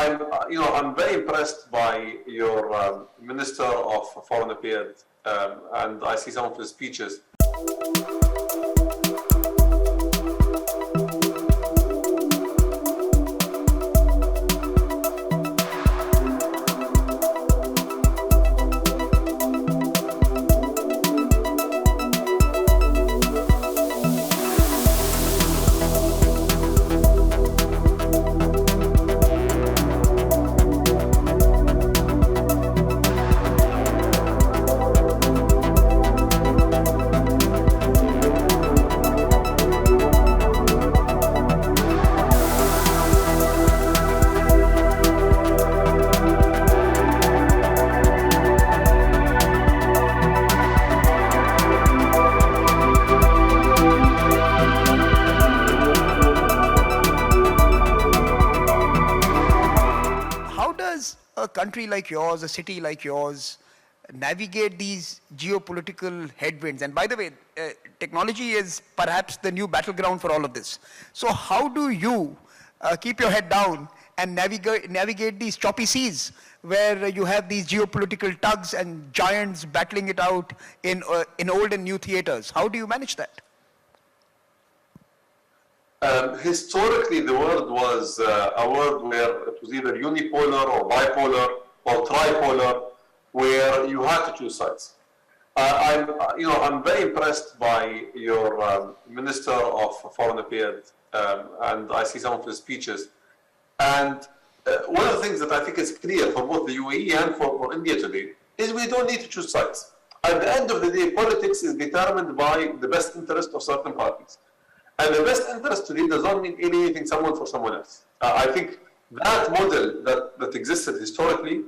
I'm very impressed by your Minister of Foreign Affairs, and I see some of his speeches. A country like yours, a city like yours, navigate these geopolitical headwinds? And by the way, technology is perhaps the new battleground for all of this. So how do you keep your head down and navigate these choppy seas where you have these geopolitical tugs and giants battling it out in old and new theaters? How do you manage that? Historically, the world was a world where it was either unipolar or bipolar or tripolar, where you had to choose sides. I'm very impressed by your Minister of Foreign Affairs, and I see some of his speeches. And one of the things that I think is clear for both the UAE and for India today is we don't need to choose sides. At the end of the day, politics is determined by the best interest of certain parties. And the best interest today does not mean alienating someone for someone else. I think that model that existed historically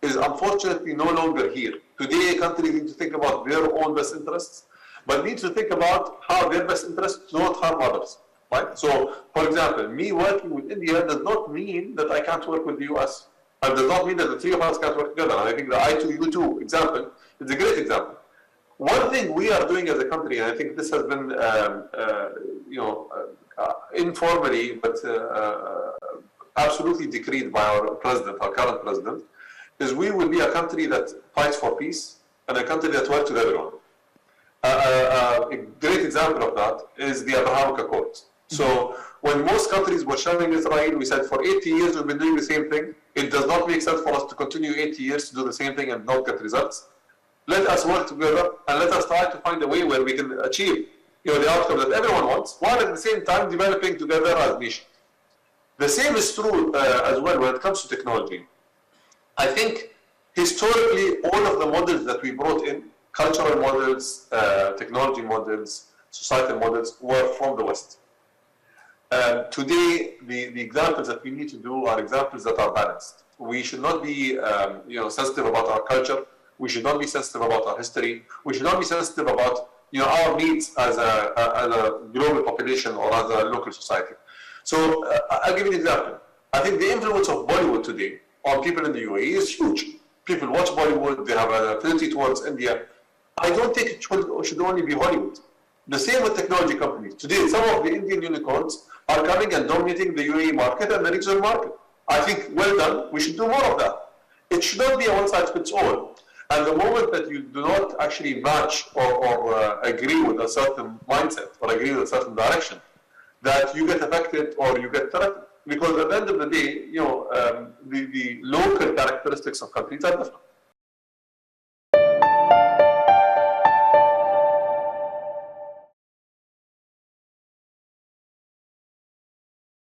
is unfortunately no longer here. Today, countries need to think about their own best interests, but need to think about how their best interests don't harm others. Right? So, for example, me working with India does not mean that I can't work with the US. And does not mean that the three of us can't work together. And I think the I2U2 example is a great example. One thing we are doing as a country, and I think this has been, informally, but absolutely decreed by our president, our current president, is we will be a country that fights for peace and a country that works with everyone. A great example of that is the Abrahamic Accords. So when most countries were shelling Israel, we said for 80 years we've been doing the same thing. It does not make sense for us to continue 80 years to do the same thing and not get results. Let us work together and let us try to find a way where we can achieve the outcome that everyone wants, while at the same time developing together as nations. The same is true as well when it comes to technology. I think historically all of the models that we brought in, cultural models, technology models, societal models, were from the West. Today, the examples that we need to do are examples that are balanced. We should not be sensitive about our culture. We should not be sensitive about our history. We should not be sensitive about our needs as a global population or as a local society. So I'll give you an example. I think the influence of Bollywood today on people in the UAE is huge. People watch Bollywood, they have an affinity towards India. I don't think it should only be Hollywood. The same with technology companies. Today, some of the Indian unicorns are coming and dominating the UAE market and the regional market. I think, well done, we should do more of that. It should not be a one-size-fits-all. And the moment that you do not actually match or agree with a certain mindset or agree with a certain direction, that you get affected or you get threatened. Because at the end of the day, the local characteristics of countries are different.